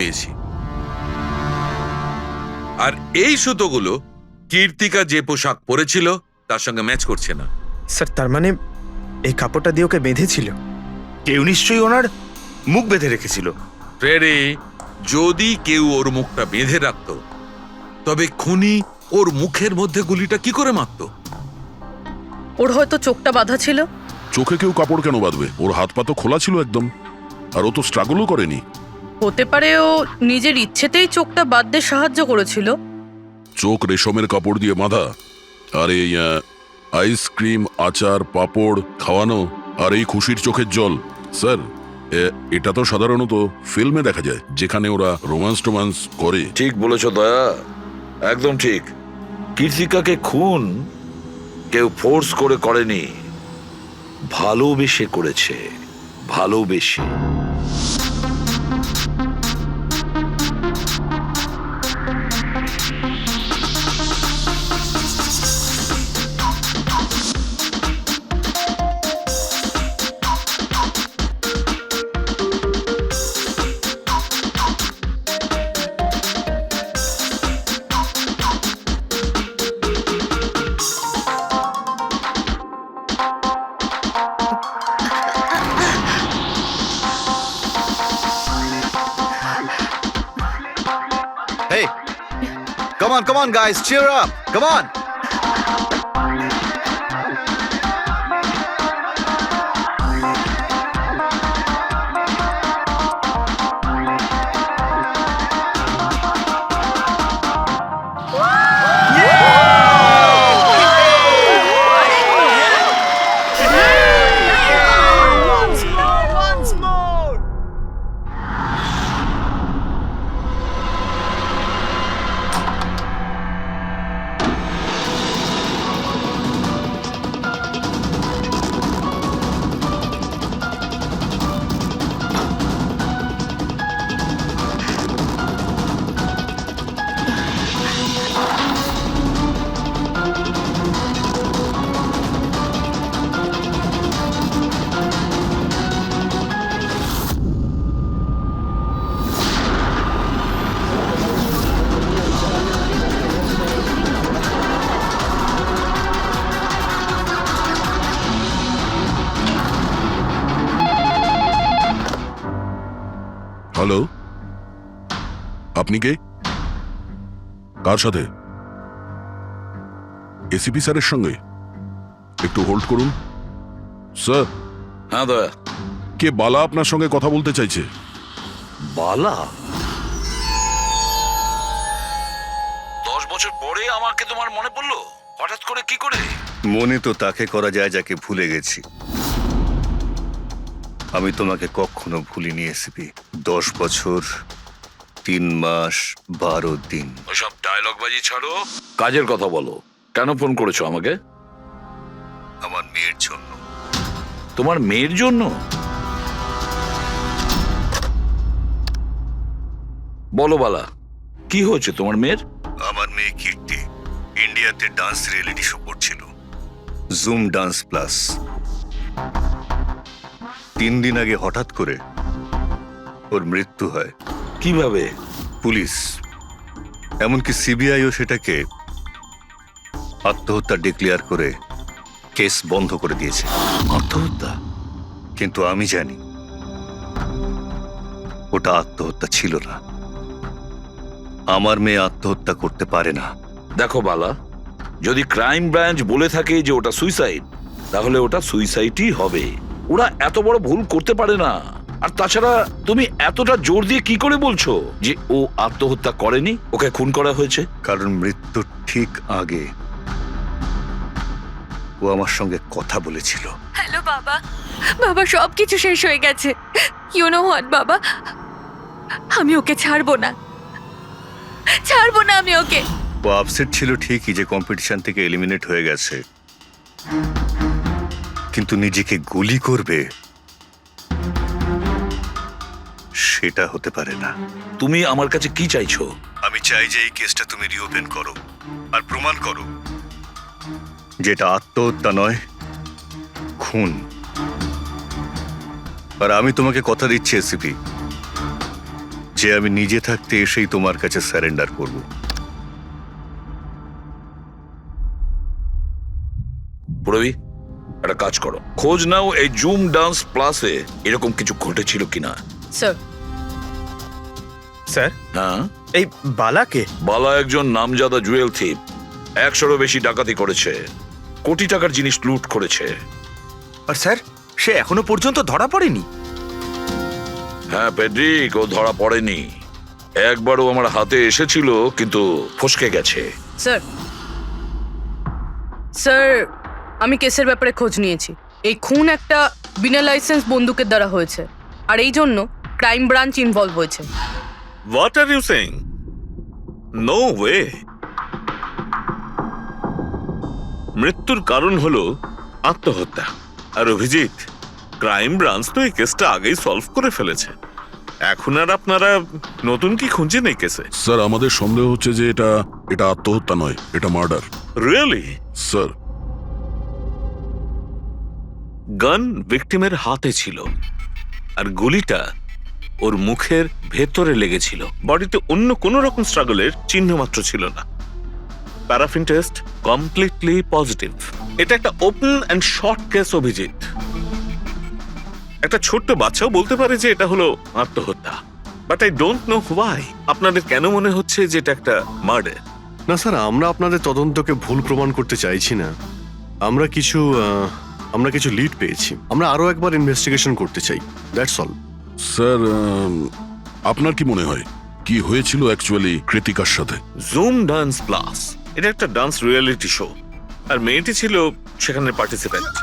পেয়েছি। আর এই সুতোগুলো কীর্তিকা যে পোশাক পরেছিল তার সঙ্গে ম্যাচ করছে না। স্যার, তার মানে এই কাপড়টা দিয়ে ওকে বেঁধেছিল? কেউ নিশ্চয়ই ওনার মুখ বেঁধে রেখেছিল। ফ্রেডি, যদি কেউ ওর মুখটা বেঁধে রাখতো তবে খুনি ওর মুখের মধ্যে গুলিটা কি করে মারতো? ওর হয়তো চোখটা বাঁধা ছিল। চোখে কেউ কাপড় কেন বাঁধবে? ওর হাত পা তো খোলা ছিল একদম, আর ও তো স্ট্রাগলও করেনি। হতে পারে ও নিজের ইচ্ছেতেই চোখটা বাঁধতে সাহায্য করেছিল। চোখ রেশমের কাপড় দিয়ে বাঁধা, আর এই আইসক্রিম, আচার, পাঁপড় খাওয়ানো, আর এই খুশির চোখের জল। স্যার, এটা তো সাধারণত ফিল্মে দেখা যায়, যেখানে ওরা রোমান্স করে। ঠিক বলেছ দয়া, একদম ঠিক। কীর্তিকাকে খুন কেউ ফোর্স করে করেনি, ভালোবেসে করেছে, ভালোবেসে। Hey, come on, guys, cheer up, come on. Hello, আপনি কে? কার সাথে? এসিপি স্যারের সঙ্গে? একটু হোল্ড করুন স্যার। হ্যাঁ দয়া। কে বালা আপনার সঙ্গে কথা বলতে চাইছে। বালা? 10 বছর পরে আমাকে তোমার মনে পড়লো হঠাৎ করে, কি করে? মনে তো তাকে করা যায় যাকে ভুলে গেছি। আমি তোমাকে কখনো ভুলিনি এসিপি। 10 বছর, 3 মাস, 12 দিন। ওসব ডায়লগ বাজি ছাড়ো, কাজের কথা বলো। কেন ফোন করেছো আমাকে? আমার মেয়ের জন্য। তোমার মেয়ের জন্য? বলো বালা, কি হয়েছে তোমার মেয়ের? আমার মেয়ে কীর্তি ইন্ডিয়াতে ডান্স রিয়েলিটি শো করছিল, জুম ডান্স প্লাস। 3 দিন আগে হঠাৎ করে ওর মৃত্যু হয়। কিভাবে? পুলিশ, এমনকি সিবিআইও সেটাকে আত্মহত্যা ডিক্লেয়ার করে কেস বন্ধ করে দিয়েছে। আত্মহত্যা? কিন্তু আমি জানি ওটা আত্মহত্যা ছিল না। আমার মেয়ে আত্মহত্যা করতে পারে না। দেখো বালা, যদি ক্রাইম ব্রাঞ্চ বলে থাকে যে ওটা সুইসাইড, তাহলে ওটা সুইসাইডই হবে। ওরা এত বড় ভুল করতে পারে না। আর তাছাড়া তুমি এতটা জোর দিয়ে কি করে বলছো যে ও আত্মহত্যা করেনি, ওকে খুন করা হয়েছে? কারণ মৃত্যুর ঠিক আগে ও আমার সঙ্গে কথা বলেছিল। হ্যালো বাবা, বাবা সবকিছু শেষ হয়ে গেছে। ইউ নো হোয়াট বাবা, আমি ওকে ছাড়বো না, ছাড়বো না আমি ওকে। ও আপসেট ছিল ঠিকই যে কম্পিটিশন থেকে এলিমিনেট হয়ে গেছে, কিন্তু নিজেকে গুলি করবে সেটা হতে পারে না। তুমি আমার কাছে কি চাইছো? আমি চাই যে এই কেসটা তুমি রিওপেন করো আর প্রমাণ করো যেটা আত্মহত্যা নয়, খুন। আর আমি তোমাকে কথা দিচ্ছি এসিপি, যে আমি নিজে থাকতে এসেই তোমার কাছে সারেন্ডার করব। পুরবি একটা কাজ করো, খোঁজ নাও এই জুম ডান্স প্লাসে এরকম কিছু ঘটেছিল কিনা। স্যার, স্যার, হ্যাঁ, এই বালাকে? বালা একজন নামজাদা জুয়েল থিপ, 100-এরও বেশি ডাকাতি করেছে, কোটি টাকার জিনিস লুট করেছে। আর স্যার, সে এখনো পর্যন্ত ধরা পড়েনি? হ্যাঁ পেড্রিক, ও ধরা পড়েনি। একবারও আমার হাতে এসেছিল কিন্তু ফসকে গেছে। স্যার, স্যার, আমি কেসের ব্যাপারে খোঁজ নিয়েছি। এই খুন একটা বিনা লাইসেন্স বন্দুকের দ্বারা হয়েছে, আর এই জন্য ক্রাইম ব্রাঞ্চ ইনভলভ হয়েছে। What are you saying? No way. মৃত্যুর কারণ হলো আত্মহত্যা। আর অভিজিৎ, ক্রাইম ব্রাঞ্চ তো এই কেসটা আগেই সলভ করে ফেলেছে। এখন আর আপনারা নতুন কি খুঁজছেন এই কেসে? স্যার, আমাদের সন্দেহ হচ্ছে যে এটা আত্মহত্যা নয়, এটা মার্ডার। রিয়েলি? স্যার, গান ভিকটিমের হাতে ছিল আর গুলিটা ওর মুখের ভেতরে লেগেছিল। বডিতে অন্য কোনো রকম স্ট্রাগলের চিহ্ন মাত্র ছিল না। Paraffin test completely positive. এটা একটা open and short case Abhijit. একটা ছোট্ট বাচ্চাও বলতে পারে যে এটা হলো আত্মহত্যা। But I don't know why আপনাদের কেন মনে হচ্ছে যে এটা একটা মার্ডার? না স্যার, আমরা আপনাদের তদন্তকে ভুল প্রমাণ করতে চাইছি না। আমরা কিছু লিড পেয়েছি, আমরা আরো একবার ইনভেস্টিগেশন করতে চাই, দ্যাটস অল। স্যার, আপনার কি মনে হয় কি হয়েছিল অ্যাকচুয়ালি কৃতিকার সাথে? জুম ডান্স প্লাস এটা একটা ডান্স রিয়েলিটি শো, আর মেয়েটি ছিল সেখানে পার্টিসিপেন্ট।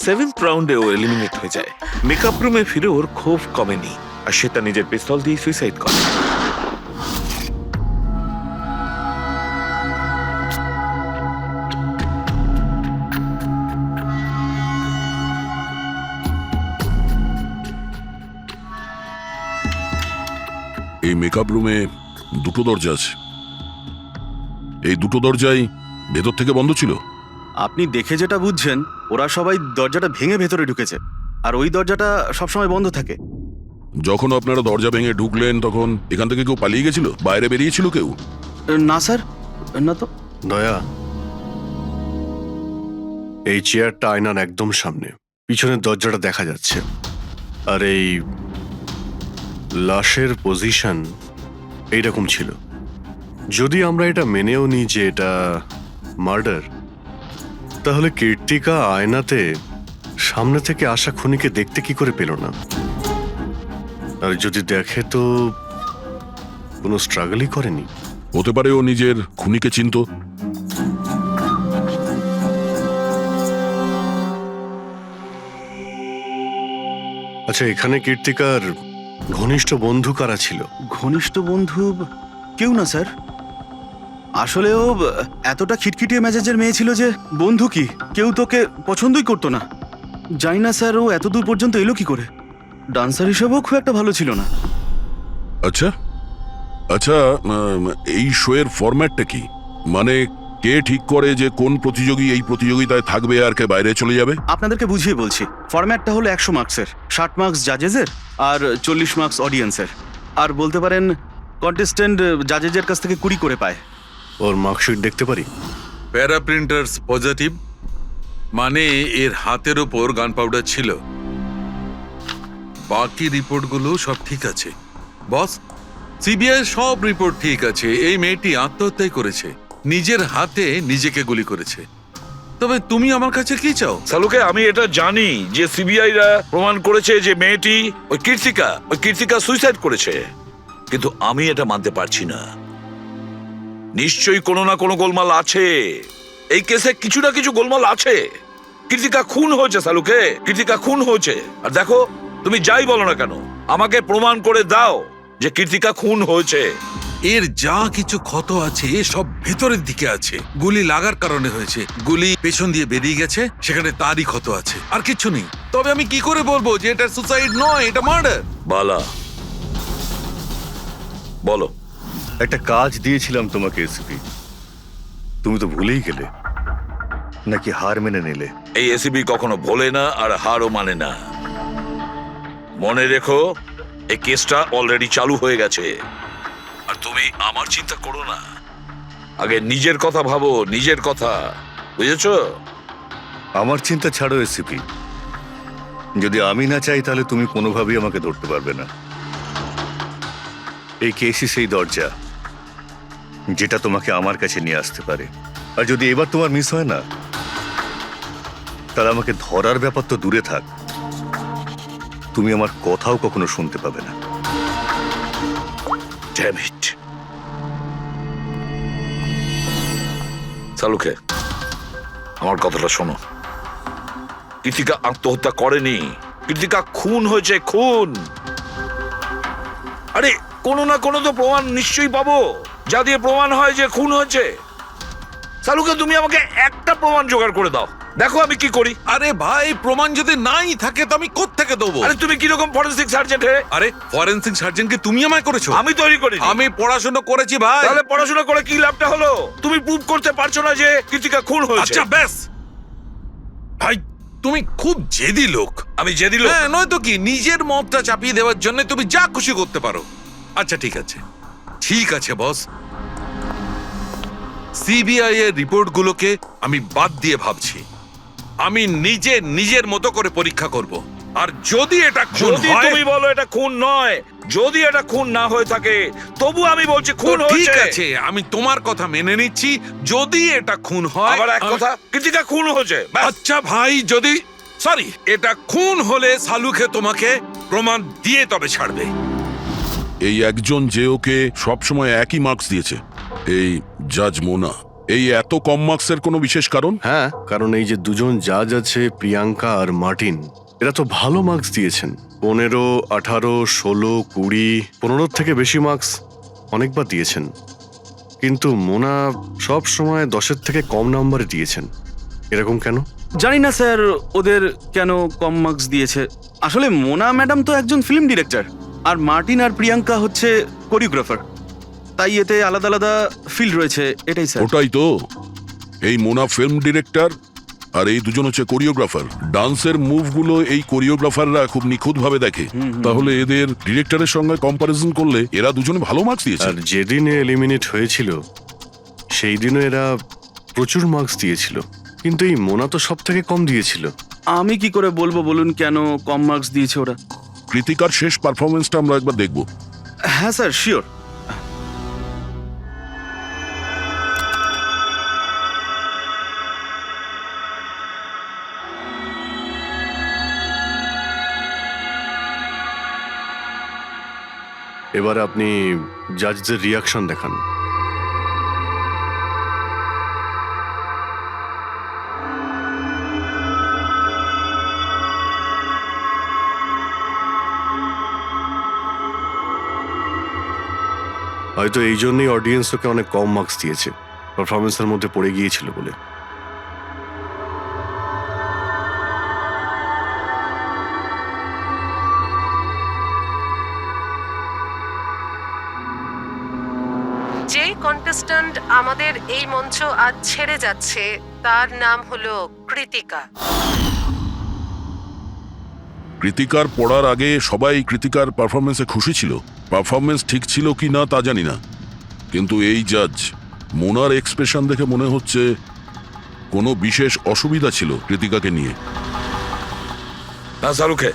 সেভেন্থ রাউন্ডে ও এলিমিনেট হয়ে যায়। মেকআপ রুমে ফিরে ওর ক্ষোভ কমেনি, আর সে তার নিজের পিস্তল দিয়ে সুইসাইড করে। এই মেকআপ রুমে দুটো দরজা আছে, এই দুটো দরজাই ভেতর থেকে বন্ধ ছিল। আপনি দেখে যেটা বুঝছেন, ওরা সবাই দরজাটা ভেঙে ভেতরে ঢুকেছে, আর ওই দরজাটা সবসময় বন্ধ থাকে। যখন আপনারা দরজা ভেঙে ঢুকলেন তখন এখান থেকে কেউ পালিয়ে গেছিল, বাইরে বেরিয়েছিল কেউ? না স্যার, না তো। দয়া, এই চেয়ারটা আয়নার একদম সামনে, পিছনের দরজাটা দেখা যাচ্ছে, আর এই লাশের পজিশন এইরকম ছিল। যদি আমরা এটা মেনেও নিই যে এটা মার্ডার, তাহলে কীর্তিকা আয়নাতে সামনে থেকে আসা খুনিকে দেখতে কি করে পেল না? আর যদি দেখে তো কোনো স্ট্রাগলই করেনি। হতে পারে ও নিজের খুনিকে চিনত। আচ্ছা, এখানে কীর্তিকার ঘনিষ্ঠ বন্ধু কারা ছিল? ঘনিষ্ঠ বন্ধু কেউ না স্যার। আসলে ও এতটা খিটখিটিয়ে মেজাজের মেয়ে ছিল যে বন্ধু কি, কেউ তোকে পছন্দই করতো না। জানি না স্যার ও এত দূর পর্যন্ত এলো কি করে। ডান্সার হিসেবেও খুব একটা ভালো ছিল না। আচ্ছা আচ্ছা, এই শোয়ের ফরম্যাটটা কি? মানে কে ঠিক করে যে কোন প্রতিযোগী এই প্রতিযোগিতায় থাকবে আর কে বাইরে চলে যাবে? আপনাদেরকে বুঝিয়ে বলছি। ফরম্যাটটা হলো 100 মার্কসের, 60 মার্কস জাজেসের আর 40 মার্কস অডিয়েন্সের। আর বলতে পারেন কন্টেস্ট্যান্ট জাজেজের কাছ থেকে 20 করে পায়। ওর মার্কশিট দেখতে পারি? প্যারা প্রিন্টার্স পজিটিভ, মানে এর হাতের ওপর গান পাউডার ছিল। বাকি রিপোর্টগুলো সব ঠিক আছে বস। সিবিআই সব রিপোর্ট ঠিক আছে। এই মেয়েটি আত্মহত্যাই করেছে, নিজের হাতে নিজেকে গুলি করেছে। তবে তুমি আমার কাছে কি চাও? সালুকে, আমি এটা জানি যে সিবিআই রা প্রমাণ করেছে যে মেয়েটি ওই কীর্তিকা সুইসাইড করেছে, কিন্তু আমি এটা মানতে পারছি না। নিশ্চয়ই কোনো না কোনো গোলমাল আছে এই কেসে, কিছু না কিছু গোলমাল আছে। কীর্তিকা খুন হয়েছে সালুকে, কীর্তিকা খুন হয়েছে। আর দেখো, তুমি যাই বলো না কেন, আমাকে প্রমাণ করে দাও যে কীর্তিকা খুন হয়েছে। এর যা কিছু ক্ষত আছে সব ভেতরের দিকে আছে, গুলি লাগার কারণে হয়েছে। গুলি পেছন দিয়ে বেরিয়ে গেছে, সেখানে তারই ক্ষত আছে, আর কিছু নেই। তবে আমি কি করে বলবো যে এটা সুসাইড নয়, এটা মার্ডার? বালা, বলো। একটা কাজ দিয়েছিলাম তোমাকে এসিপি, তুমি তো ভুলেই গেলে, নাকি হার মেনে নিলে? এই এসিবি কখনো ভোলে না আর হারও মানে না। মনে রেখো, এই কেসটা অলরেডি চালু হয়ে গেছে। আর তুমি আমার চিন্তা করো না, আগে নিজের কথা ভাবো, নিজের কথা, বুঝেছো? আমার চিন্তা ছাড়ো এসিপি, যদি আমি না চাই তাহলে তুমি কোনোভাবেই আমাকে ধরতে পারবে না। এই কেসই সেই দরজা যেটা তোমাকে আমার কাছে নিয়ে আসতে পারে। আর যদি এবার তোমার মিস হয় না, তাহলে আমাকে ধরার ব্যাপার তো দূরে থাক, তুমি আমার কথাও কখনো শুনতে পাবে না। Damn it. সালুকে, আমার কথাটা শোনো। কীর্তিকা আত্মহত্যা করেনি, কীর্তিকা খুন হয়েছে, খুন। আরে কোনো না কোনো তো প্রমাণ নিশ্চয়ই পাবো, যা দিয়ে প্রমাণ হয় যে খুন হয়েছে। সালুকে, তুমি আমাকে একটা প্রমাণ জোগাড় করে দাও, দেখো আমি কি করি। আরে ভাই, প্রমাণ যদি নাই থাকে তো আমি কোত্থেকে দেবো? আরে তুমি কিরকম ফরেনসিক সার্জন হে? আরে ফরেনসিক সার্জনকে তুমি আমায় করেছো? আমি তৈরি করি। আমি পড়াশোনা করেছি ভাই। তাহলে পড়াশোনা করে কি লাভটা হলো? তুমি প্রুভ করতে পারছো না যে কীর্তিকা খুন হয়েছে। আচ্ছা ব্যাস ভাই, তুমি খুব জেদি লোক। আমি জেদি লোক? হ্যাঁ, নয়তো কি, নিজের মতটা চাপিয়ে দেওয়ার জন্য তুমি যা খুশি করতে পারো। আচ্ছা ঠিক আছে, ঠিক আছে বস, সিবিআই এর রিপোর্টগুলোকে আমি বাদ দিয়ে ভাবছি। আমি নিজের মতো করে পরীক্ষা করব। আর যদি এটা খুন যদি হয়, তুমি বলো এটা খুন নয়, যদি এটা খুন না হয়ে থাকে, তবু আমি বলছি তো খুন ঠিক হয়েছে। আছে, আমি তোমার কথা মেনে নিচ্ছি। যদি এটা খুন হয়, আবার এক কথা, কীর্তিকা খুন হয়েছে, ব্যাস। আচ্ছা ভাই, যদি এটা খুন হলে সালুকে তোমাকে প্রমাণ দিয়ে তবে ছাড়বে। এই একজন যে ওকে সবসময় একই মার্কস দিয়েছে, এই জাজ মোনা, এই এত কম মার্কসের কোনো বিশেষ কারণ? হ্যাঁ, কারণ এই যে দুজন জাজ আছে, প্রিয়াঙ্কা আর মার্টিন, এরা তো ভালো মার্কস দিয়েছেন। 15, 18, 16, 20, 15 থেকে বেশি মার্কস অনেকবার দিয়েছেন, কিন্তু মোনা সব সময় 10-এর থেকে কম নাম্বারে দিয়েছেন। এরকম কেন? জানি না স্যার ওদের কেন কম মার্কস দিয়েছে। আসলে মোনা ম্যাডাম তো একজন ফিল্ম ডিরেক্টর, আর মার্টিন আর প্রিয়াঙ্কা হচ্ছে কোরিওগ্রাফার, তাই এতে আলাদা আলাদা ফিল্ড রয়েছে, এটাই স্যার। ওটাই তো, এই মোনা ফিল্ম ডিরেক্টর আর এই দুজন হচ্ছে কোরিওগ্রাফার। ডান্সের মুভগুলো এই কোরিওগ্রাফাররা খুব নিখুঁতভাবে দেখে, তাহলে এদের ডিরেক্টরের সঙ্গে কম্পারিজন করলে এরা দুজনে ভালো মার্কস দিয়েছে। আর যেদিন এলিমিনেট হয়েছিল সেই দিনও এরা প্রচুর মার্কস দিয়েছিল, কিন্তু এই মোনা তো সব থেকে কম দিয়েছিল। আমি কি করে বলবো বলুন কেন কম মার্কস দিয়েছে ওরা? কৃতিকার শেষ পারফরমেন্সটা আমরা একবার দেখব। হ্যাঁ স্যার, শিওর। এবার আপনি জাজদের রিয়াকশন দেখান। হয়তো এই জন্যই অডিয়েন্স ওকে অনেক কম মার্কস দিয়েছে, পারফরমেন্সের মধ্যে পড়ে গিয়েছিল বলে। যে কন্টেস্ট্যান্ট আমাদের এই মঞ্চ আজ ছেড়ে যাচ্ছে তার নাম হলো কৃতিকা। কৃতিকার পড়ার আগে সবাই কৃতিকার পারফরমেন্সে খুশি ছিল, পারফরমেন্স ঠিক ছিল কি না তা জানি না, কিন্তু এই জাজ মোনার এক্সপ্রেশন দেখে মনে হচ্ছে কোনো বিশেষ অসুবিধা ছিল কৃতিকাকে নিয়ে। না শাহরুখে,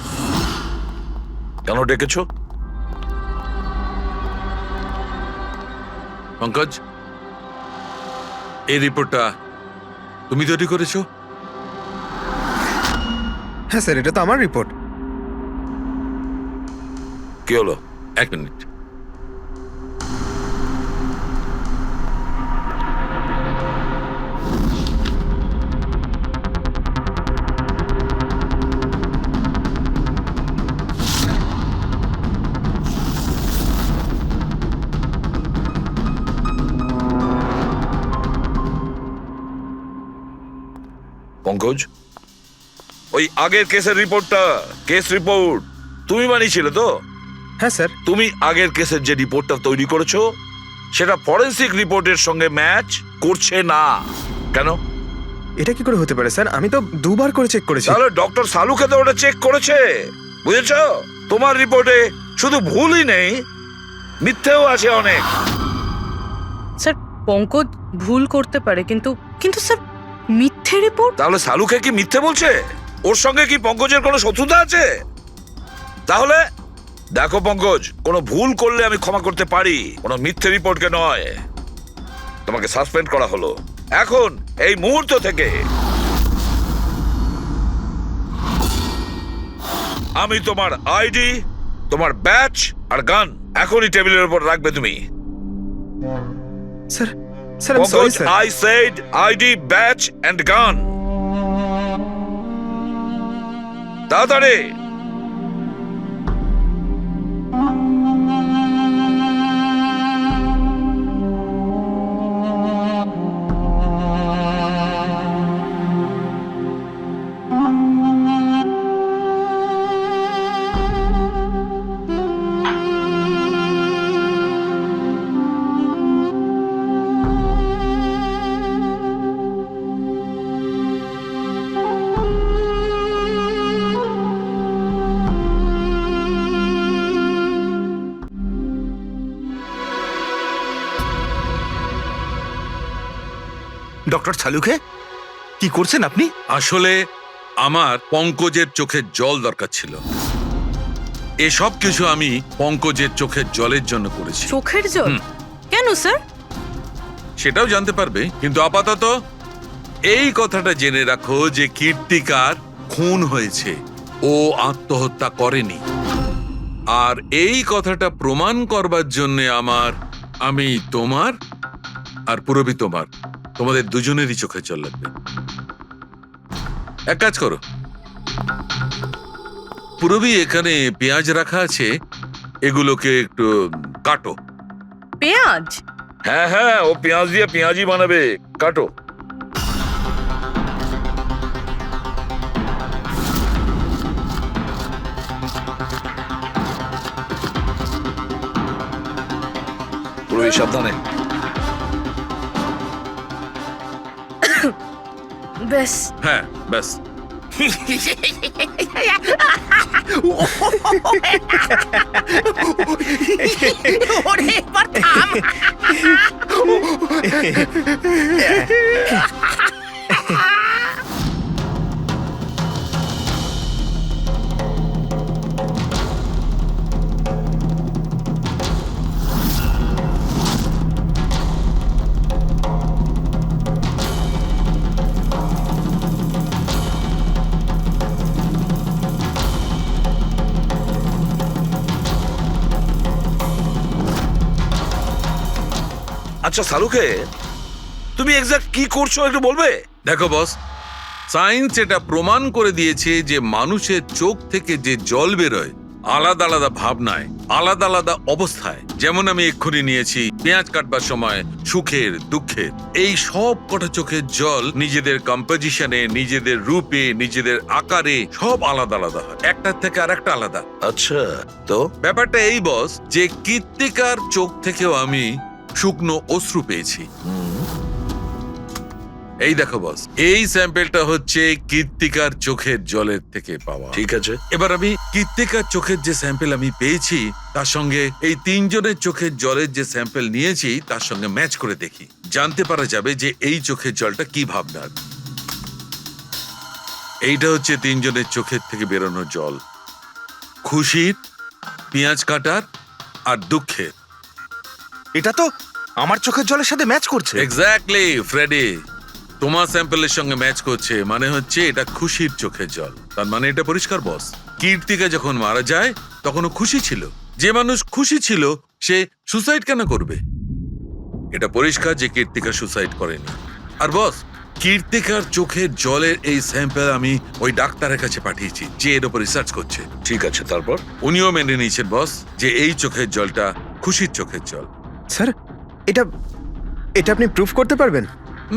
কেন ডেকেছো? পঙ্কজ, এই রিপোর্টটা তুমি তৈরি করেছো? হ্যাঁ স্যার, এটা তো আমার রিপোর্ট। কি হলো? এক মিনিট। পঙ্কজ, ওই আগের কেসের রিপোর্টটা, কেস রিপোর্ট তুমি বানিয়েছিলে তো? হ্যাঁ স্যার। তুমি আগের কেসের যে রিপোর্টটা তৈরি করেছো সেটা ফরেনসিক রিপোর্টের সঙ্গে ম্যাচ করছে না কেন? এটা কি করে হতে পারে স্যার? আমি তো দুবার করে চেক করেছি। তাহলে ডক্টর সালুকে তো ওটা চেক করেছে, বুঝেছো? তোমার রিপোর্টে শুধু ভুলই নেই, মিথ্যেও আছে অনেক। স্যার, পঙ্কজ ভুল করতে পারে, কিন্তু কিন্তু স্যার, মিথ্যে রিপোর্ট? তাহলে সালুকে কি মিথ্যে বলছে? ওর সঙ্গে কি পঙ্কজের কোনো শত্রুতা আছে? তাহলে দেখো পঙ্কজ, কোনো ভুল করলে আমি ক্ষমা করতে পারি, কোনো মিথ্যে রিপোর্টকে নয়। তোমাকে সাসপেন্ড করা হলো এখন, এই মুহূর্ত থেকে। আমি তোমার আইডি, তোমার ব্যাচ আর গান এখনই টেবিলের উপর রাখবে তুমি। স্যার, স্যার আমি sorry Pankaj, sir. I said ID, badge and gun. তাড়াতাড়ি। ডক্টর সালুকে, কি করছেন আপনি? আসলে আমার পঙ্কজের চোখের জল দরকার ছিল। এসব কিছু আমি পঙ্কজের চোখের জলের জন্য করেছি। চোখের জল? কেন স্যার? সেটাও জানতে পারবে, কিন্তু আপাতত এই কথাটা জেনে রাখো যে কীর্তিকার খুন হয়েছে, ও আত্মহত্যা করেনি। আর এই কথাটা প্রমাণ করবার জন্য আমি তোমার আর পুরবি তোমাদের দুজনেরই চোখে জল লাগবে। এক কাজ করো, পুরবি এখানে পেঁয়াজ রাখা আছে, এগুলোকে একটু কাটো। পেঁয়াজ? হ্যাঁ হ্যাঁ, ও পেঁয়াজ দিয়ে পেঁয়াজি বানাবে, কাটো। পুরো সাবধানে। ব্যাস। হ্যাঁ ব্যাস। আচ্ছা সালুকে, তুমি এক্সাক্ট কি করছো একটু বলবে? দেখো বস, সায়েন্স এটা প্রমাণ করে দিয়েছে যে মানুষের চোখ থেকে যে জল বেরোয় আলাদা আলাদা ভাবনায়, আলাদা আলাদা অবস্থায়। যেমন আমি এক্ষুনি নিয়েছি পেঁয়াজ কাটবার সময় সুখের, দুঃখের, এই সব কটা চোখের জল নিজেদের কম্পোজিশনে, নিজেদের রূপে, নিজেদের আকারে সব আলাদা আলাদা হয়, একটার থেকে আর একটা আলাদা। আচ্ছা, তো ব্যাপারটা এই বস যে কীর্তিকার চোখ থেকেও আমি শুকনো অশ্রু পেয়েছি। এই দেখো বস, এই স্যাম্পেলটা হচ্ছে কৃত্তিকার চোখের জলের থেকে পাওয়া। ঠিক আছে, এবার আমি কৃত্তিকার চোখের যে স্যাম্পেল আমি পেয়েছি তার সঙ্গে এই তিনজনের চোখের জলের যে স্যাম্পেল নিয়েছি তার সঙ্গে ম্যাচ করে দেখি, জানতে পারা যাবে যে এই চোখের জলটা কি ভাবনার। এইটা হচ্ছে তিনজনের চোখের থেকে বেরোনো জল, খুশির, পেঁয়াজ কাটার আর দুঃখের। এটা তো আমার চোখের জলের সাথে ম্যাচ করছে। এক্স্যাক্টলি ফ্রেডি, তোমার স্যাম্পেলের সঙ্গে ম্যাচ করছে, মানে হচ্ছে এটা খুশির চোখের জল। তার মানে এটা পরিষ্কার বস, কীর্তিকা যখন মারা যায় তখন ও খুশি ছিল। যে মানুষ খুশি ছিল সে সুসাইড কেন করবে? এটা পরিষ্কার যে কীর্তিকা সুসাইড করেনি। আর বস, কীর্তিকার চোখের জলের এই স্যাম্পেল আমি ওই ডাক্তারের কাছে পাঠিয়েছি যে এর উপর রিসার্চ করছে। ঠিক আছে, তারপর? উনিও মেনে নিয়েছেন বস যে এই চোখের জলটা খুশির চোখের জল। স্যার, এটা এটা আপনি প্রুফ করতে পারবেন?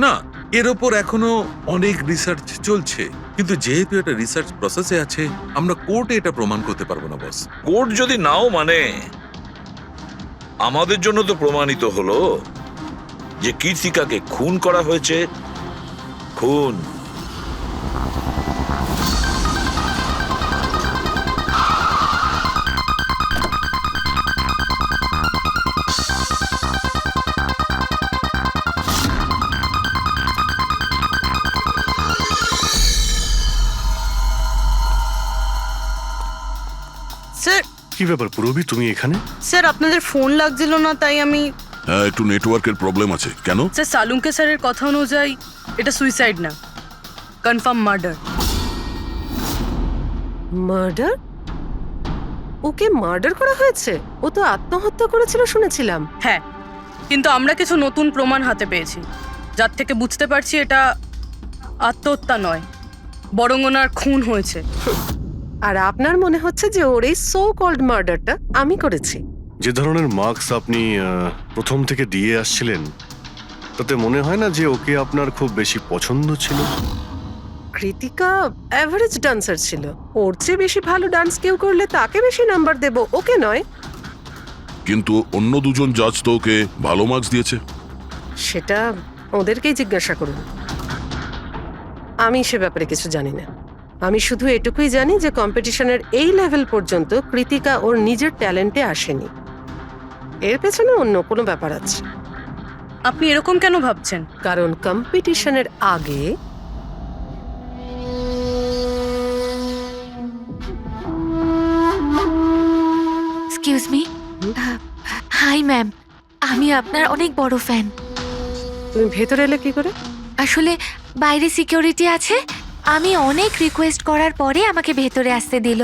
না, এর ওপর এখনো অনেক রিসার্চ চলছে, কিন্তু যেহেতু এটা রিসার্চ প্রসেসে আছে আমরা কোর্টে এটা প্রমাণ করতে পারবো না বস। কোর্ট যদি নাও মানে, আমাদের জন্য তো প্রমাণিত হলো যে কীর্তিকাকে খুন করা হয়েছে। খুন। স্যার, কি ব্যাপার পুরবি, তুমি এখানে? স্যার আপনাদের ফোন লাগছিল না তাই আমি। হ্যাঁ, একটু নেটওয়ার্কের প্রবলেম আছে। কেন? স্যার সালুঙ্কে স্যারের কথা অনুযায়ী এটা সুইসাইড না, কনফার্ম মার্ডার। মার্ডার? ওকে মার্ডার করা হয়েছে? ও তো আত্মহত্যা করেছিল শুনেছিলাম। হ্যাঁ, কিন্তু আমরা কিছু নতুন প্রমাণ হাতে পেয়েছি যার থেকে বুঝতে পারছি এটা আত্মহত্যা নয়, বরং ওনার খুন হয়েছে। আর আপনার মনে হচ্ছে যে ওর এই সো কল্ড মার্ডারটা আমি করেছি? যে ধরনের মার্কস আপনি প্রথম থেকে দিয়ে আসছিলেন তাতে মনে হয় না যে ওকে আপনার খুব বেশি পছন্দ ছিল। কৃতিকা অ্যাভারেজ ডান্সার ছিল, ওর চেয়ে বেশি ভালো ডান্স কেউ করলে তাকে বেশি নাম্বার দেব, ওকে নয়। কিন্তু অন্য দুজন জাজ তো ওকে ভালো মার্কস দিয়েছে। সেটা ওদেরকেই জিজ্ঞাসা করুন, আমি সে ব্যাপারে কিছু জানি না। আমি শুধু এটুকুই জানি যে কম্পিটিশনের এই লেভেল পর্যন্ত কৃতিকা ওর নিজের ট্যালেন্টে আসেনি, এর পেছনে অন্য কোনো ব্যাপার আছে। আপনি এরকম কেন ভাবছেন? কারণ কম্পিটিশনের আগে এক্সকিউজ মি। হাই ম্যাম, আমি আপনার অনেক বড় ফ্যান। তুমি ভেতরে এলে কি করে? আসলে বাইরে সিকিউরিটি আছে, আমি অনেক রিকোয়েস্ট করার পরে আমাকে ভেতরে আসতে দিল।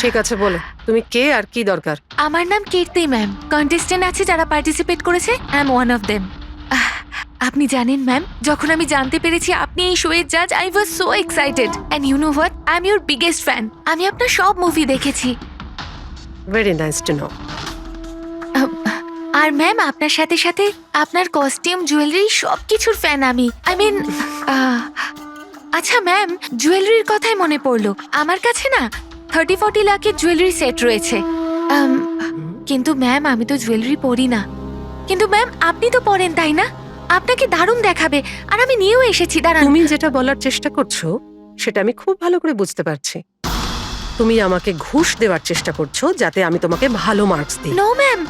ঠিক আছে, বলো তুমি কে আর কি দরকার? আমার নাম কীর্তি ম্যাম, কন্টেস্টেন্ট আছে যারা পার্টিসিপেট করেছে, I am one of them. আপনি জানেন ম্যাম, যখন আমি জানতে পেরেছি আপনি এই শোয়ের জাজ, I was so excited and you know what, I am your biggest fan. আমি আপনার সব মুভি দেখেছি। Very nice to know. আর ম্যাম আপনার সাথে সাথে আপনার কস্টিউম, জুয়েলারি সব কিছুর ফ্যান আমি। আই মিন, আচ্ছা ম্যাম, জুয়েলারির কথাই মনে পড়লো, আমার কাছে না 30-40 লাখের জুয়েলারি সেট রয়েছে। কিন্তু ম্যাম আমি তো জুয়েলারি পরি না। কিন্তু ম্যাম আপনি তো পরেন তাই না? আপনাকে দারুণ দেখাবে, আর আমি নিয়েও এসেছি। দাঁড়ান, তুমি যেটা বলার চেষ্টা করছো সেটা আমি খুব ভালো করে বুঝতে পারছি। তুমি আমাকে ঘুষ দেওয়ার চেষ্টা করছো যাতে আমি তোমাকে ভালো মার্কস দিই। নো ম্যাম,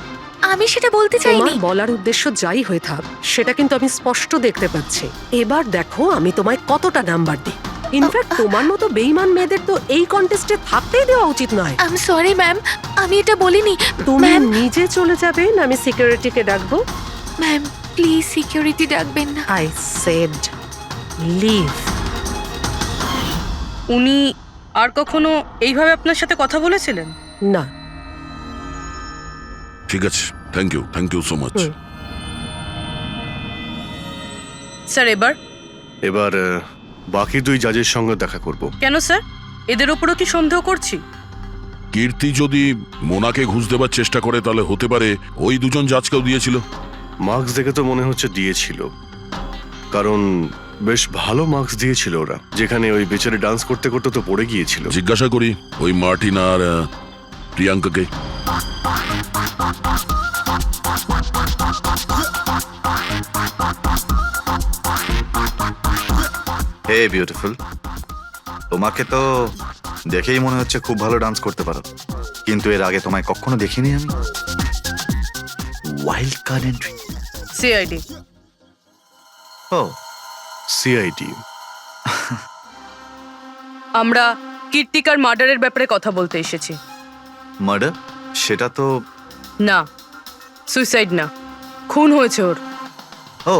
আমি সেটা বলতে চাইনি। তোমার বলার উদ্দেশ্য যাই হয়ে থাক সেটা কিন্তু আমি স্পষ্ট দেখতে পাচ্ছি। এবার দেখো আমি তোমায় কতটা নাম্বার দিই। ইনফ্যাক্ট তোমার মতো বেঈমান মেয়েদের তো এই কন্টেস্টে থাকতেই দেওয়া উচিত নয়। আই এম সরি ম্যাম, আমি এটা বলিনি। তুমি ম্যাম, নিজে চলে যাবে না আমি সিকিউরিটিকে ডাকবো? ম্যাম প্লিজ সিকিউরিটি ডাকবেন না। I said leave. উনি আর কখনো এইভাবে আপনার সাথে কথা বলেছিলেন? না। ঠিক আছে, thank you so much. Sir এবার বাকি দুই জাজের সঙ্গে দেখা করব। কেন স্যার, এদের ওপরও কি সন্দেহ করছি? কীর্তি যদি মোনাকে ঘুষ দেবার চেষ্টা করে তাহলে হতে পারে ওই দুজন জাজকেও দিয়েছিল। মার্কস দেখে তো মনে হচ্ছে দিয়েছিল, কারণ বেশ ভালো মার্কস দিয়েছিল ওরা। যেখানে ওই বেচারে ডান্স করতে করতে তো পড়ে গিয়েছিল। জিজ্ঞাসা করি ওই মার্টিন আর প্রিয়াঙ্কাকে। হে বিউটিফুল, তোমাকে তো দেখেই মনে হচ্ছে খুব ভালো ডান্স করতে পারো, কিন্তু এর আগে তোমায় কখনো দেখিনি আমি। Wild card entry. সিআইডি। ও, সিআইডি। আমরা কীর্তিকার মার্ডারের ব্যাপারে কথা বলতে এসেছি। মার্ডার? সেটা তো না, সুইসাইড না, খুন হয়েছে ওর। ও,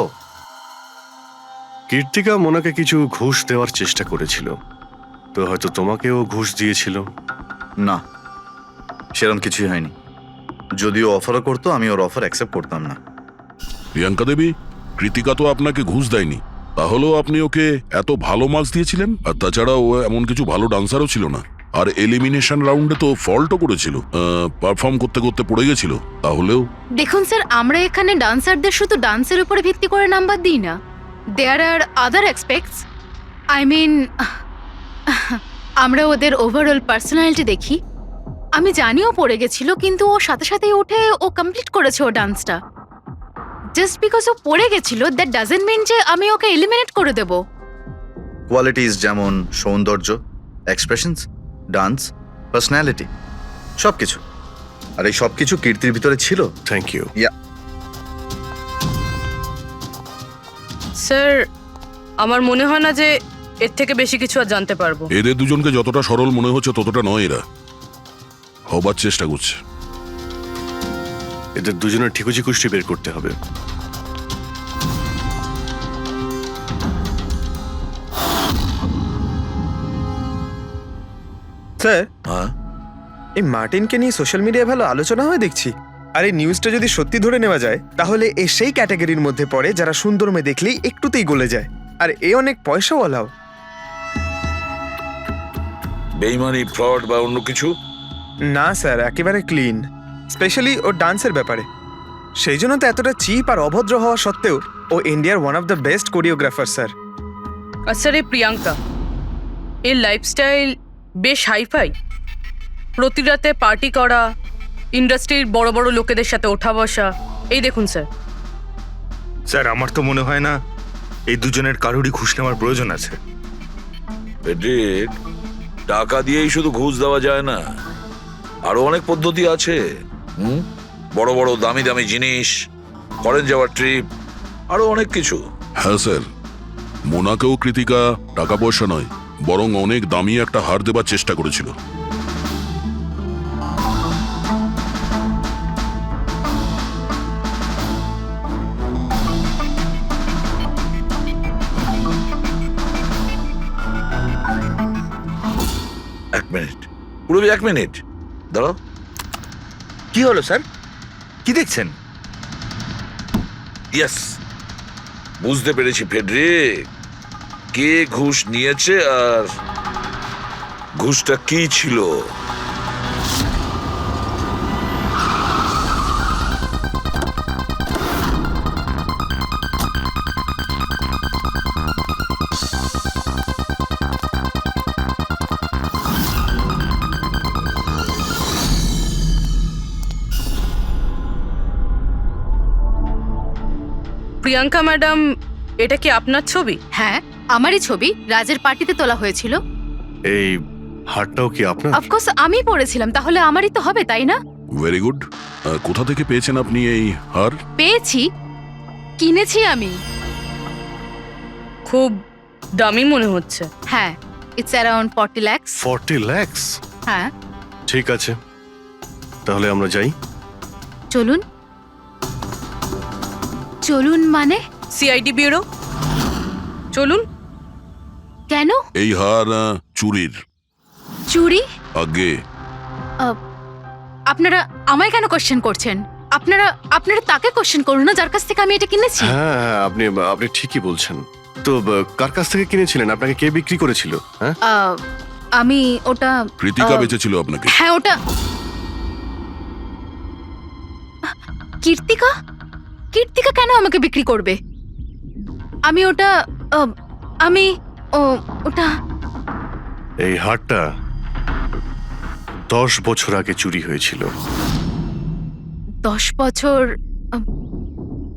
কীর্তিকা মোনাকে কিছু ঘুষ দেওয়ার চেষ্টা করেছিল, তো হয়তো তোমাকেও ঘুষ দিয়েছিল। না, সেরকম কিছুই হয়নি। যদিও অফারও করতো, আমি ওর অফার অ্যাকসেপ্ট করতাম না। প্রিয়াঙ্কা দেবী, কৃতিকা তো আপনাকে ঘুষ দেয়নি, তাহলেও আপনি ওকে এত ভালো মার্কস দিয়েছিলেন। আর তাছাড়া ও এমন কিছু ভালো ডান্সারও ছিল না, আর এলিমিনেশন রাউন্ডে তো ফল্টও করেছিল, পারফর্ম করতে করতে পড়ে গেছিল। তাহলেও দেখুন স্যার, আমরা এখানে ডান্সারদের শুধু ডান্সের উপরে ভিত্তি করে নাম্বার দিই না। দেয়ার আর আদার এক্সপেক্টস। আই মিন, আমরা ওদের ওভারঅল পার্সোনালিটি দেখি। আমি জানিও পড়ে গেছিল, কিন্তু ও সাথে সাথেই উঠে ও কমপ্লিট করেছে ও ডান্সটা। জাস্ট বিকজ ও পড়ে গেছিল, দ্যাট ডাজন্ট মিন যে আমি ওকে এলিমিনেট করে দেব। কোয়ালিটিস যেমন সৌন্দর্য, এক্সপ্রেশনস, ডান্স, পার্সোনালিটি, সবকিছু। আর এই সবকিছু কীর্তির ভিতরে ছিল। Thank you. স্যার, আমার মনে হয় না যে এর থেকে বেশি কিছু আর জানতে পারবো। এদের দুজনকে যতটা সরল মনে হচ্ছে ততটা নয়, এরা হবার চেষ্টা করছে। এদের দুজনের ঠিকুজি কুষ্টি বের করতে হবে। স্যার, হ্যাঁ, এই মার্টিনকে নিয়ে সোশ্যাল মিডিয়ায় ভালো আলোচনা হয় দেখছি। আর এই নিউজটা যদি সত্যি ধরে নেওয়া যায়, তাহলে এ সেই ক্যাটাগরির মধ্যে পড়ে যারা সুন্দর মেয়ে দেখলেই একটুতেই গলে যায়। আর এ অনেক পয়সাওয়ালাও। বেইমানি, ফ্রড বা অন্য কিছু? না স্যার, একেবারে ক্লিন, স্পেশালি ওর ডান্সের ব্যাপারে। সেই জন্য তো এতটা চিপ আর অভদ্র হওয়া সত্ত্বেও ও ইন্ডিয়ার one of the best choreographer sir. আর স্যার, এই প্রিয়াঙ্কা, এর লাইফস্টাইল বেশ হাইফাই। প্রতি রাতে পার্টি করা, ইন্ডাস্ট্রির বড় বড় লোকেদের সাথে ওঠা বসা। এই দেখুন স্যার। স্যার, আমার তো মনে হয় না এই দুজনের কারোরই ঘুষ নেওয়ার প্রয়োজন আছে। ফেডরিক, টাকা দিয়েই শুধু ঘুষ দেওয়া যায় না, আরো অনেক পদ্ধতি আছে। বড় বড় দামি দামি জিনিস, ফরেন যাওয়ার ট্রিপ, আরো অনেক কিছু। হ্যাঁ স্যার, মোনাকেও কৃতিকা টাকা পয়সা নয়, বরং অনেক দামি একটা হার দেবার চেষ্টা করেছিল। এক মিনিট, পুরবি, এক মিনিট দাঁড়াও। কি হলো স্যার? কি দেখছেন? ইয়েস, বুঝতে পেরেছি ফেডরিক, কে ঘুষ নিয়েছে আর ঘুষটা কি ছিল। প্রিয়াঙ্কা ম্যাডাম, এটা কি আপনার ছবি? হ্যাঁ, আমারই ছবি, রাজের পার্টিতে তোলা হয়েছিল। এই হারটাও কি আপনার? অফকোর্স আমি পড়েছিলাম, তাহলে আমারই তো হবে, তাই না? Very good. কোথা থেকে পেয়েছেন আপনি এই হার? পেয়েছি, কিনেছি আমি। খুব দামি মনে হচ্ছে। হ্যাঁ, ইটস অ্যারাউন্ড 40 lakhs। 40 lakhs? হ্যাঁ। ঠিক আছে, তাহলে আমরা যাই। চলুন। চলুন মানে? সিআইডি ব্যুরো চলুন। কেন? এই হার চুরির। চুরি? আগে আপনারা আমায় কেন কোশ্চেন করছেন? আপনারা তাকে কোশ্চেন করুন না, যার কাছ থেকে আমি এটা কিনেছি। হ্যাঁ, আপনি ঠিকই বলছেন। তো কার কাছ থেকে কিনেছিলেন? আপনাকে কে বিক্রি করেছিল? হ্যাঁ, আমি ওটা কৃতিকা বেচেছিল আপনাকে। হ্যাঁ, ওটা কীর্তিকা। কীর্তিকা কেন আমাকে বিক্রি করবে? আমি ওটা ওটা এই হারটা 10 বছর আগে চুরি হয়েছিল। 10 বছর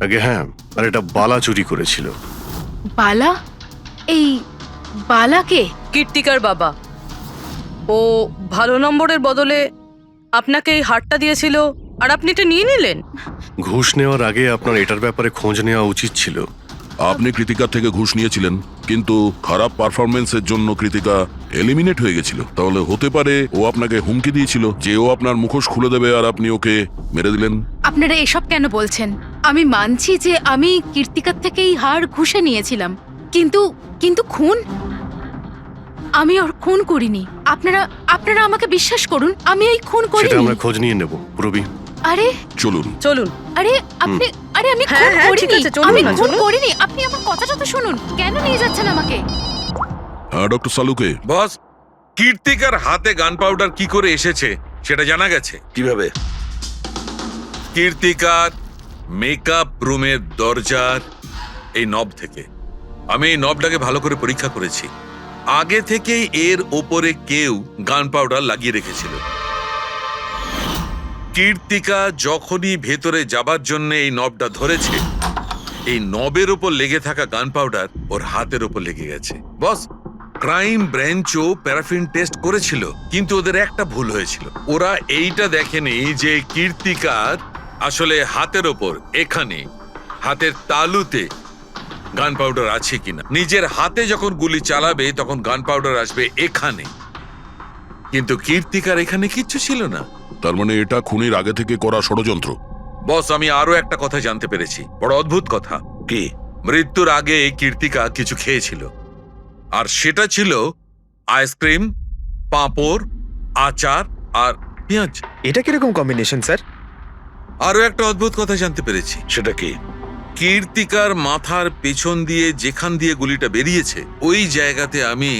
আগে? হ্যাঁ, আর এটা বালা চুরি করেছিল। বালা? এই বালাকে? কীর্তিকার বাবা। ও ভালো নম্বরের বদলে আপনাকে এই হারটা দিয়েছিল আর আপনি এটা নিয়ে নিলেন। ঘুষ নেওয়ার আগে আপনার এটার ব্যাপারে খোঁজ নেওয়া উচিত ছিল। আপনি কৃতিকার থেকে ঘুষ নিয়েছিলেন, কিন্তু খারাপ পারফরমেন্সের জন্য কৃতিকা এলিমিনেট হয়ে গেছিল। তাহলে হতে পারে ও আপনাকে হুমকি দিয়েছিল যে ও আপনার মুখোশ খুলে দেবে আর আপনি ওকে মেরে দিলেন। আপনারা এসব কেন বলছেন? আমি মানছি যে আমি কীর্তিকার থেকে এই হার ঘুষে নিয়েছিলাম, কিন্তু কিন্তু খুন? আমি ওর খুন করিনি। আপনারা আমাকে বিশ্বাস করুন, আমি এই খুন সেটা করিনি। আমরা খোঁজ নিয়ে নেব পূরবী। আরে চলুন। চলুন। আরে আপনি আমি হ্যাঁ, খুন হ্যাঁ, ঠিক করিনি। আছে, চলুন আমি না, খুন চলুন। করিনি। আপনি আমার কথাটা তো শুনুন। কেন নিয়ে যাচ্ছেন আমাকে? হ্যাঁ ডক্টর সালুকে, বস, কীর্তিকার হাতে গান পাউডার কি করে এসেছে সেটা জানা গেছে। কিভাবে? কীর্তিকার মেকআপ রুমের দরজার এই নব থেকে। আমি এই নবটাকে ভালো করে পরীক্ষা করেছি। আগে থেকেই এর ওপরে কেউ গান পাউডার লাগিয়ে রেখেছিল। কীর্তিকা যখনই ভেতরে যাবার জন্য এই নবটা ধরেছে, এই নবের ওপর লেগে থাকা গান পাউডার ওর হাতের ওপর লেগে গেছে। বস, ক্রাইম ব্রাঞ্চও প্যারাফিন টেস্ট করেছিল, কিন্তু ওদের একটা ভুল হয়েছিল। ওরা এইটা দেখেনি যে কীর্তিকার আসলে হাতের ওপর এখানে হাতের তালুতে গান পাউডার আছে কিনা। নিজের হাতে যখন গুলি চালাবে তখন গান পাউডার আসবে এখানে, কিন্তু কীর্তিকার এখানে কিচ্ছু ছিল না। তার মানে এটা খুনির আগে থেকে করা ষড়যন্ত্র। বস, আমি আরো একটা কথা জানতে পেরেছি, বড় অদ্ভুত কথা। কি? মৃত্যুর আগে কীর্তিকা কিছু খেয়েছিল, আর সেটা ছিল আইসক্রিম, পাঁপড়, আচার আর পেঁয়াজ। এটা কিরকম কম্বিনেশন স্যার? আরো একটা অদ্ভুত কথা জানতে পেরেছি। সেটা কি? কীর্তিকার মাথার পেছন দিয়ে যেখান দিয়ে গুলিটা বেরিয়েছে ওই জায়গাতে আমি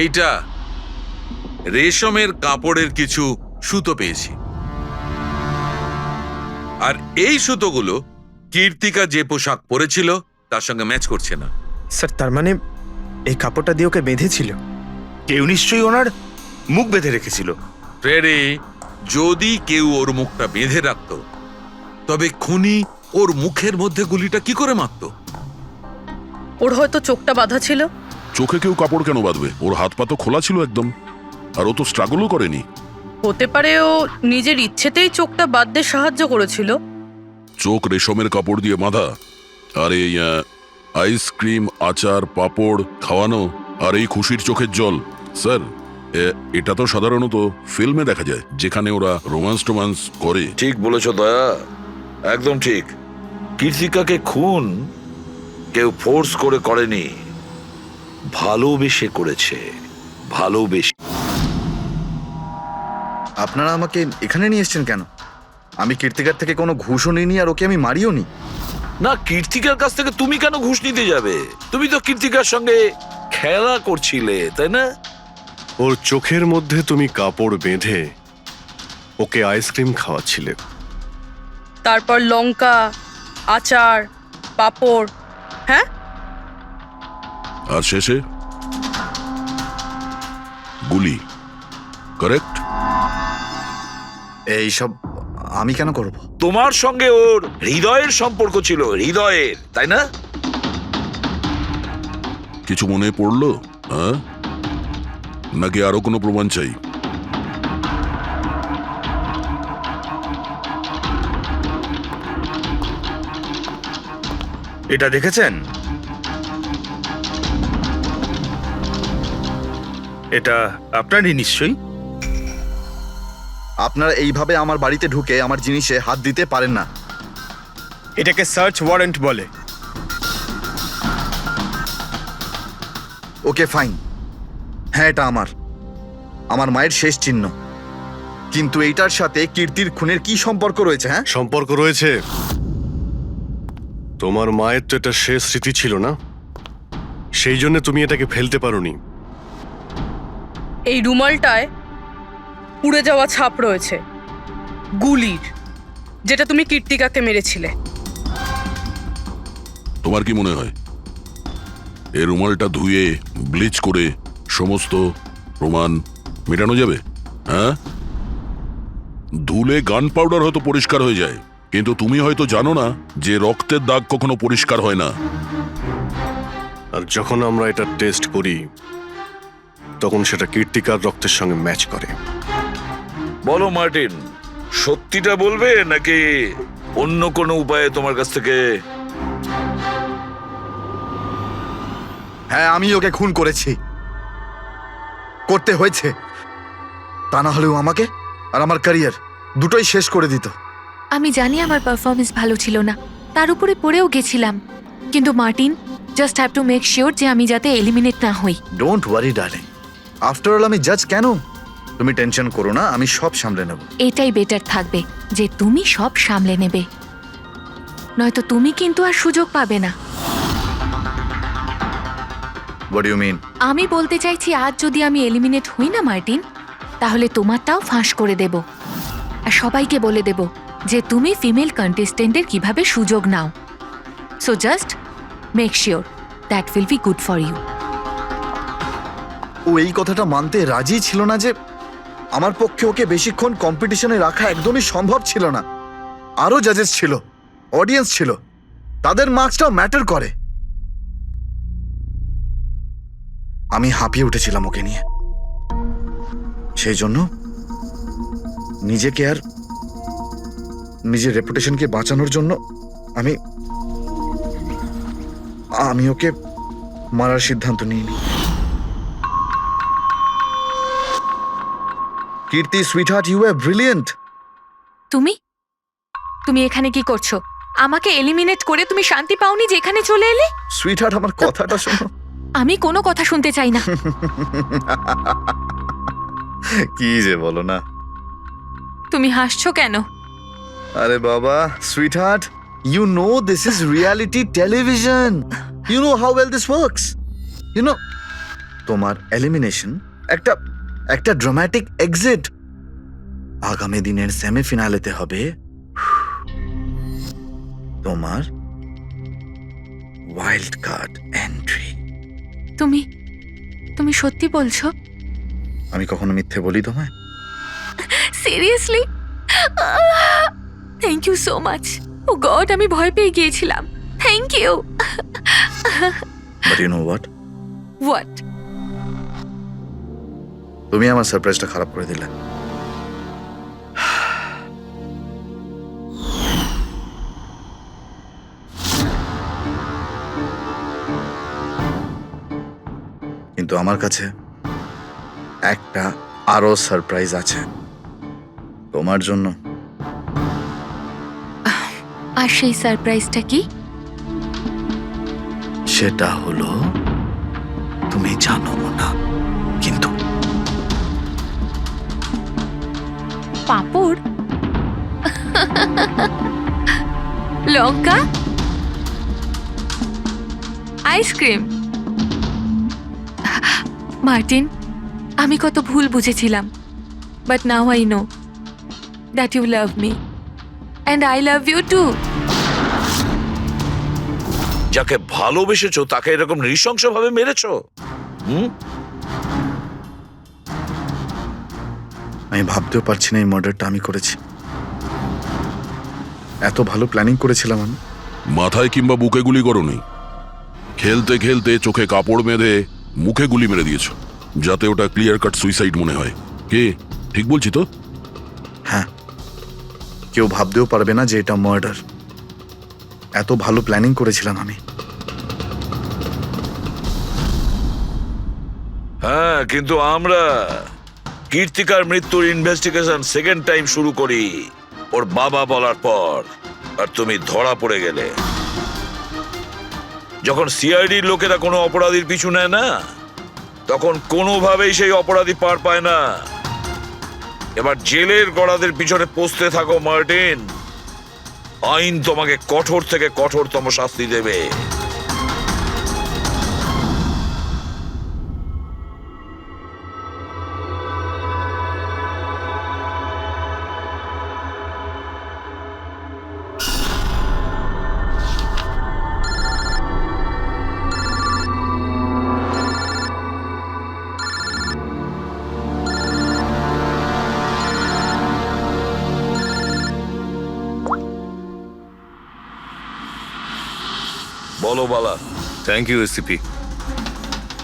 এইটা রেশমের কাপড়ের কিছু সুতো পেয়েছি, আর এই সুতোগুলো কীর্তিকা যে পোশাক পরেছিল তার সঙ্গে ম্যাচ করছে না। স্যার তার মানে এই কাপড়টা দিয়ে ওকে বেঁধেছিল? কেউ নিশ্চয়ই ওনার মুখ বেঁধে রেখেছিল। ফ্রেডি, যদি কেউ ওর মুখটা বেঁধে রাখতো তবে খুনি ওর মুখের মধ্যে গুলিটা কি করে মারত? ওর হয়তো চোখটা বাঁধা ছিল। চোখে কেউ কাপড় কেন বাঁধবে? ওর হাত পা তো খোলা ছিল একদম, আর ও তো স্ট্রাগলও করেনি। হতে পারে ও নিজের ইচ্ছেতেই চোখটা বাঁধতে সাহায্য করেছিল। চোখ রেশমের কাপড় দিয়ে বাঁধা, আর এই আইসক্রিম, আচার, পাপড় খাওয়ানো, আর এই খুশির চোখের জল। স্যার, এটা তো সাধারণত ফিল্মে দেখা যায়, যেখানে ওরা রোমান্স করে। ঠিক বলেছ দয়া, একদম ঠিক। কীর্তিকাকে খুন কেউ ফোর্স করে করেনি, ভালোবেসে করেছে। ভালোবেসে। আপনারা আমাকে এখানে নিয়ে এসেছেন কেন? আমি কীর্তিকার থেকে কোনো ঘুষও নিইনি, আর ওকে আমি মারিও নি। না, কীর্তিকার কাছ থেকে তুমি কেন ঘুষ নিতে যাবে? তুমি তো কীর্তিকার সঙ্গে খেলা করছিলে, তাই না? ওর চোখের মধ্যে তুমি কাপড় বেঁধে ওকে আইসক্রিম খাওয়াচ্ছিলে। তারপর লঙ্কা, আচার, পাঁপড়। হ্যাঁ, আর শেষে গুলি, কারেক্ট? এইসব আমি কেন করব? তোমার সঙ্গে ওর হৃদয়ের সম্পর্ক ছিল, হৃদয়ের, তাই না? কিছু মনে পড়লো? হ্যাঁ, নাকি আরো কোনো প্রমাণ চাই? এটা দেখেছেন? এটা আপনারই নিশ্চয়ই। আপনারা এইভাবে আমার বাড়িতে ঢুকে আমার জিনিসে হাত দিতে পারেন না। এটাকে সার্চ ওয়ারেন্ট বলে। ওকে ফাইন, হ্যাঁ এটা আমার মায়ের শেষ চিহ্ন, কিন্তু এইটার সাথে কীর্তির খুনের কি সম্পর্ক রয়েছে? হ্যাঁ, সম্পর্ক রয়েছে। তোমার মায়ের তো এটা শেষ স্মৃতি ছিল না, সেই জন্য তুমি এটাকে ফেলতে পারোনি। এই রুমালটায় পুড়ে যাওয়া ছাপ রয়েছে গুলির, যেটা তুমি কীর্তিকাকে মেরেছিলে। তোমার কি মনে হয় এই রুমালটা ধুয়ে ব্লিচ করে সমস্ত প্রমাণ মেটানো যাবে? হ্যাঁ, ধুলে গান পাউডার হয়তো পরিষ্কার হয়ে যায়, কিন্তু তুমি হয়তো জানো না যে রক্তের দাগ কখনো পরিষ্কার হয় না। আর যখন আমরা এটা টেস্ট করি তখন সেটা কীর্তিকার রক্তের সঙ্গে ম্যাচ করে। বলো মার্টিন, সত্যিটা বলবে নাকি অন্য কোনো উপায়ে তোমার কাছ থেকে? হ্যাঁ, আমি ওকে খুন করেছি, করতে হয়েছে। তা না হলেও আমাকে আর আমার ক্যারিয়ার দুটোই শেষ করে দিত। আমি জানি আমার পারফরমেন্স ভালো ছিল না, তার উপরে পড়েও গেছিলাম, কিন্তু Martin, just have to make sure যে আমি যাতে এলিমিনেট না হই। Don't worry darling, after all আমি জাজ কেন? তুমি টেনশন করো না, আমি সব সামলে নেব। এটাই বেটার থাকবে যে তুমি সব সামলে নেবে, নয়তো তুমি কিন্তু আর সুযোগ পাবে না। What do you mean? আমি বলতে চাইছি, আজ যদি আমি এলিমিনেট হই না মার্টিন, তাহলে তোমারটাও ফাঁস করে দেব আর সবাইকে বলে দেব যে তুমি ফিমেল কন্টেস্টেন্টের কিভাবে সুযোগ নাও। So just make sure that will be good for you. ও এই কথাটা মানতে রাজি ছিল না যে আমার পক্ষে ওকে বেশিক্ষণ কম্পিটিশনে রাখা একদমই সম্ভব ছিল না। আরো জাজেস ছিল, অডিয়েন্স ছিল, তাদের মার্কসটাও ম্যাটার করে। আমি হাঁপিয়ে উঠেছিলাম ওকে নিয়ে, সেই জন্য নিজেকে আর নিজের রেপুটেশনকে বাঁচানোর জন্য আমি ওকে মারার সিদ্ধান্ত নিইনি। কীর্তি সুইটহার্ট, ইউ আর ব্রিলিয়েন্ট। তুমি এখানে কি করছো? আমাকে এলিমিনেট করে তুমি শান্তি পাওনি যে এখানে চলে এলে? সুইটহার্ট, আমার কথাটা শোনো। আমি কোনো কথা শুনতে চাই না। কি যে বলো না। তুমি হাসছো কেন? আরে বাবা sweetheart, you know this is reality television, you know how well this works, you know তোমার এলিমিনেশন একটা ড্রামাটিক এক্সিট। আগামী দিনের সেমিফিনালেতে হবে তোমার ওয়াইল্ড কার্ড এন্ট্রি। তুমি সত্যি বলছো? আমি কখনো মিথ্যে বলি তোমায়? Seriously? Thank you so much. Oh God, আমি ভয় পেয়ে গিয়েছিলাম। Thank you. But you know what? What? তুমি আমার সারপ্রাইজটা খারাপ করে দিলে। কিন্তু আমার কাছে একটা আরো সারপ্রাইজ আছে তোমার জন্য। আর সেই সারপ্রাইজটা কি? সেটা হলো তুমি জানো না, কিন্তু পাঁপড়, লঙ্কা, আইসক্রিম। মার্টিন, আমি কত ভুল বুঝেছিলাম, but now I know that you love me and I love you too. যাকে ভালোবেসেছো তাকে এরকম নৃশংসভাবে মেরেছো? আমি ভাবতেও পারছি না এই মার্ডারটা আমি করেছি। এত ভালো প্ল্যানিং করেছিলাম আমি। মাথায় কিংবা বুকে গুলি করনি, খেলতে খেলতে চোখে কাপড় বেঁধে মুখে গুলি মেরে দিয়েছো, যাতে ওটা ক্লিয়ার কাট সুইসাইড মনে হয়। কে ঠিক বলছি তো? হ্যাঁ, কেউ ভাবতেও পারবে না যে এটা মার্ডার। এত ভালো প্ল্যানিং করেছিলাম আমি। হ্যাঁ, কিন্তু আমরা কীর্তিকার মৃত্যুর ইনভেস্টিগেশন সেকেন্ড টাইম শুরু করি ওর বাবা বলার পর, আর তুমি ধরা পড়ে গেলে। যখন সিআইডির লোকেরা কোনো অপরাধীর পিছু নেয় না, তখন কোনোভাবেই সেই অপরাধী পার পায় না। এবার জেলের গড়াদের পিছনে পৌঁছতে থাকো মার্টিন। আইন তোমাকে কঠোর থেকে কঠোরতম শাস্তি দেবে। বলো বালা। Thank you ACP.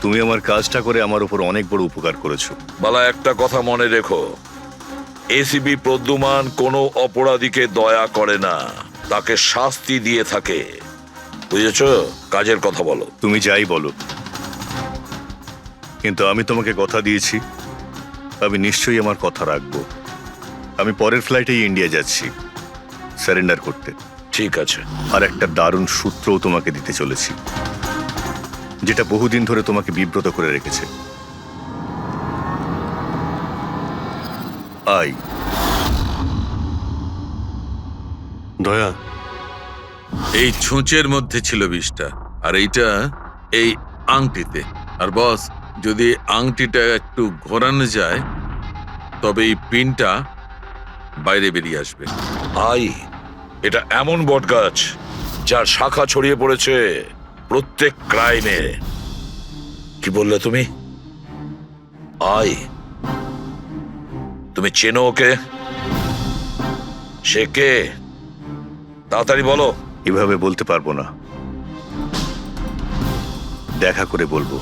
তুমি আমার কাজটা করে আমার উপর অনেক বড় উপকার করেছো। বালা, একটা কথা মনে রেখো, এসিবি প্রদ্যুমান কোনো অপরাধীকে দয়া করে না, তাকে শাস্তি দিয়ে থাকে। বুঝেছো? কাজের কথা বলো। তুমি যাই বলো, কিন্তু আমি তোমাকে কথা দিয়েছি, আমি নিশ্চয়ই আমার কথা রাখবো। আমি পরের ফ্লাইটেই ইন্ডিয়া যাচ্ছি সারেন্ডার করতে। ঠিক আছে। আর একটা দারুণ সূত্রও তোমাকে দিতে চলেছি, যেটা বহুদিন ধরে তোমাকে বিব্রত করে রেখেছে। আই দয়া, এই ছুঁচের মধ্যে ছিল বিষটা, আর এইটা এই আংটিতে। আর বস, যদি আংটিটা একটু ঘোরানো যায় তবে এই পিনটা বাইরে বেরিয়ে আসবে। আই, এটা এমন বটগাছ যার শাখা ছড়িয়ে পড়েছে প্রত্যেক ক্রাইমে। কি বললে তুমি? আই, তুমি চেনো ওকে? সে কে? তাড়াতাড়ি বলো। এভাবে বলতে পারবো না, দেখা করে বলবো।